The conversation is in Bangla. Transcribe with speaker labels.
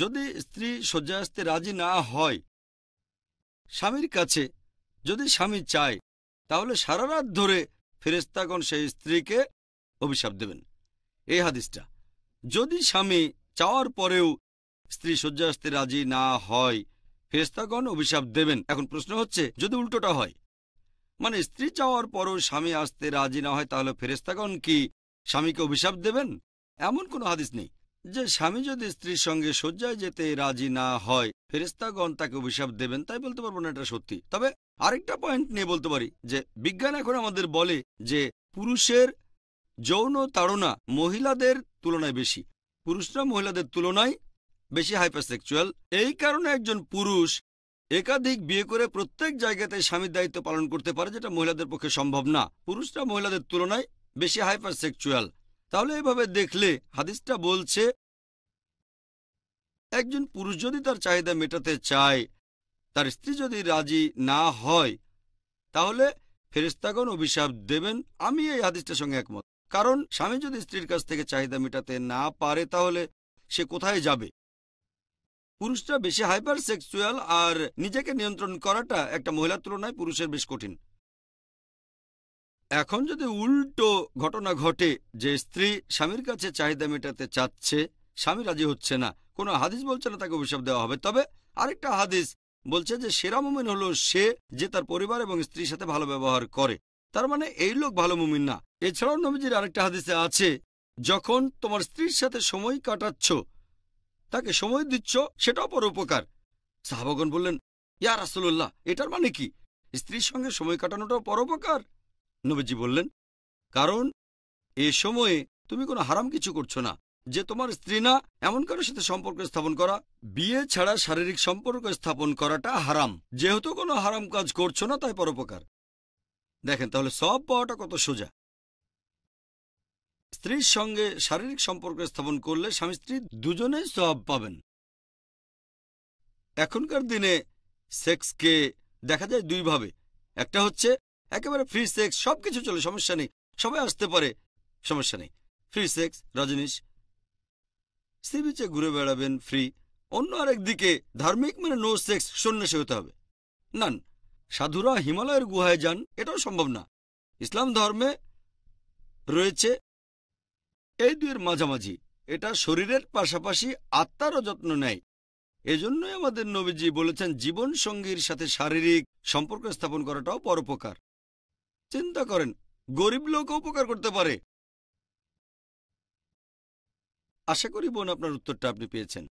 Speaker 1: যদি স্ত্রী শয্যায় আসতে রাজি না হয় স্বামীর কাছে, যদি স্বামী চায়, তাহলে সারা রাত ধরে ফেরেশতাগণ সেই স্ত্রীকে অভিশাপ দেবেন। এই হাদিসটা, যদি স্বামী চাওয়ার পরেও স্ত্রী শয্যায় আসতে রাজি না হয় ফেরেশতাগণ অভিশাপ দেবেন। এখন প্রশ্ন হচ্ছে, যদি উল্টোটা হয়, মানে স্ত্রী চাওয়ার পরও স্বামী আসতে রাজি না হয়, তাহলে ফেরেশতাগণ কি স্বামীকে অভিশাপ দেবেন? এমন কোনো হাদিস নেই যে স্বামী যদি স্ত্রীর সঙ্গে শয্যায় যেতে রাজি না হয় ফেরেশতাগণ তাকে অভিশাপ দেবেন। তাই বলতে পারবো না এটা সত্যি। তবে আরেকটা পয়েন্ট নিয়ে বলতে পারি যে বিজ্ঞান এখন আমাদের বলে যে পুরুষের যৌন তাড়না মহিলাদের তুলনায় বেশি। পুরুষরা মহিলাদের তুলনায় বেশি হাইপারসেক্সুয়াল। এই কারণে একজন পুরুষ একাধিক বিয়ে করে প্রত্যেক জায়গাতে স্বামীর দায়িত্ব পালন করতে পারে, যেটা মহিলাদের পক্ষে সম্ভব না। পুরুষরা মহিলাদের তুলনায় বেশি হাইপারসেক্সুয়াল। তাহলে এভাবে দেখলে হাদিসটা বলছে একজন পুরুষ যদি তার চাহিদা মেটাতে চায়, তার স্ত্রী যদি রাজি না হয়, তাহলে ফেরেশতাগণ অভিশাপ দেবেন। আমি এই হাদিসটার সঙ্গে একমত। কারণ স্বামী যদি স্ত্রীর কাছ থেকে চাহিদা মেটাতে না পারে তাহলে সে কোথায় যাবে? পুরুষরা বেশি হাইপার সেক্সুয়াল, আর নিজেকে নিয়ন্ত্রণ করাটা একটা মহিলার তুলনায় পুরুষের বেশ কঠিন। এখন যদি উল্টো ঘটনা ঘটে যে স্ত্রী স্বামীর কাছে চাহিদা মেটাতে চাচ্ছে, স্বামী রাজি হচ্ছে না, কোনো হাদিস বলছে না তাকে অভিশাপ দেওয়া হবে। তবে আরেকটা হাদিস বলছে যে সেরা মুমিন হলো সে যে তার পরিবার এবং স্ত্রীর সাথে ভালো ব্যবহার করে। তার মানে এই লোক ভালো মুমিন না। এছাড়াও নবীজির আরেকটা হাদিসে আছে, যখন তোমার স্ত্রীর সাথে সময় কাটাচ্ছ, তাকে সময় দিচ্ছ, সেটাও পরোপকার। সাহাবাগণ বললেন, ইয়া রাসূলুল্লাহ, এটার মানে কি? স্ত্রীর সঙ্গে সময় কাটানোটাও পরোপকার? নবীজি বললেন, কারণ এ সময়ে তুমি কোনো হারাম কিছু করছো না। যে তোমার স্ত্রী না এমন কারোর সাথে সম্পর্ক স্থাপন করা, বিয়ে ছাড়া শারীরিক সম্পর্ক স্থাপন করাটা হারাম। যেহেতু কোনো হারাম কাজ করছো না, তাই পরোপকার। দেখেন তাহলে সওয়াব পাওয়াটা কত সোজা। স্ত্রীর সঙ্গে শারীরিক সম্পর্ক স্থাপন করলে স্বামী স্ত্রী দুজনেই সওয়াব পাবেন। এখনকার দিনে সেক্সকে দেখা যায় দুইভাবে। একটা হচ্ছে একেবারে ফ্রি সেক্স, সবকিছু চলে, সমস্যা নেই, সবাই আসতে পারে, সমস্যা নেই, ফ্রি সেক্স, রজনীশ সি বিচে ঘুরে বেড়াবেন ফ্রি। অন্য আরেক দিকে ধার্মিক, মানে নো সেক্স, সন্ন্যাসী হতে হবে। নান, সাধুরা হিমালয়ের গুহায় যান, এটাও সম্ভব না। ইসলাম ধর্মে রয়েছে এই দুইয়ের মাঝামাঝি। এটা শরীরের পাশাপাশি আত্মারও যত্ন নেয়। এজন্যই আমাদের নবীজি বলেছেন জীবন সঙ্গীর সাথে শারীরিক সম্পর্ক স্থাপন করাটাও পরোপকার। চিন্তা করেন, গরিব লোকও উপকার করতে পারে। আশা করি বোন আপনার উত্তরটা আপনি পেয়েছেন।